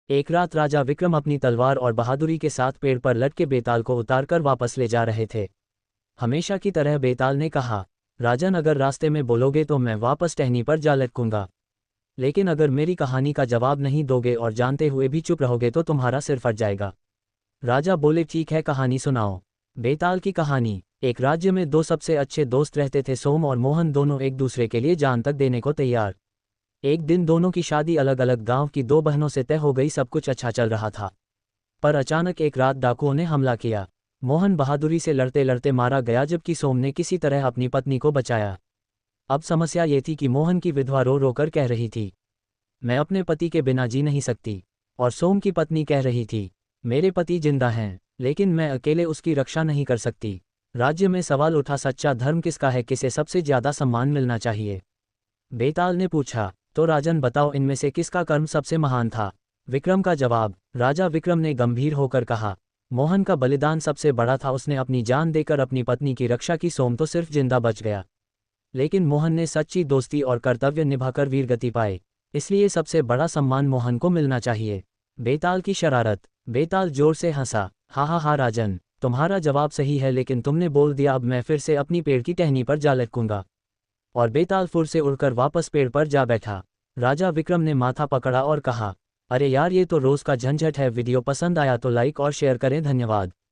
एक रात राजा विक्रम अपनी तलवार और बहादुरी के साथ पेड़ पर लटके बेताल को उतारकर वापस ले जा रहे थे। हमेशा की तरह बेताल ने कहा, राजन अगर रास्ते में बोलोगे तो मैं वापस टहनी पर जा लटकूंगा, लेकिन अगर मेरी कहानी का जवाब नहीं दोगे और जानते हुए भी चुप रहोगे तो तुम्हारा सिर फट जाएगा। राजा बोले, ठीक है, कहानी सुनाओ। बेताल की कहानी। एक राज्य में दो सबसे अच्छे दोस्त रहते थे, सोम और मोहन, दोनों एक दूसरे के लिए जान तक देने को तैयार। एक दिन दोनों की शादी अलग अलग गांव की दो बहनों से तय हो गई, सब कुछ अच्छा चल रहा था। पर अचानक एक रात डाकुओं ने हमला किया। मोहन बहादुरी से लड़ते लड़ते मारा गया, जबकि सोम ने किसी तरह अपनी पत्नी को बचाया। अब समस्या ये थी कि मोहन की विधवा रो रो कर कह रही थी, मैं अपने पति के बिना जी नहीं सकती, और सोम की पत्नी कह रही थी, मेरे पति जिंदा हैं, लेकिन मैं अकेले उसकी रक्षा नहीं कर सकती। राज्य में सवाल उठा, सच्चा धर्म किसका है, किसे सबसे ज्यादा सम्मान मिलना चाहिए? बेताल ने पूछा, तो राजन बताओ, इनमें से किसका कर्म सबसे महान था? विक्रम का जवाब। राजा विक्रम ने गंभीर होकर कहा, मोहन का बलिदान सबसे बड़ा था, उसने अपनी जान देकर अपनी पत्नी की रक्षा की, सोम तो सिर्फ जिंदा बच गया। लेकिन मोहन ने सच्ची दोस्ती और कर्तव्य निभाकर वीरगति पाए, इसलिए सबसे बड़ा सम्मान मोहन को मिलना चाहिए। बेताल की शरारत। बेताल जोर से हंसा, हा हा हा राजन, तुम्हारा जवाब सही है, लेकिन तुमने बोल दिया, अब मैं फिर से अपनी पेड़ की टहनी पर जा लटकूंगा। और बेताल फुर से उड़कर वापस पेड़ पर जा बैठा। राजा विक्रम ने माथा पकड़ा और कहा, अरे यार, ये तो रोज का झंझट है। वीडियो पसंद आया तो लाइक और शेयर करें, धन्यवाद।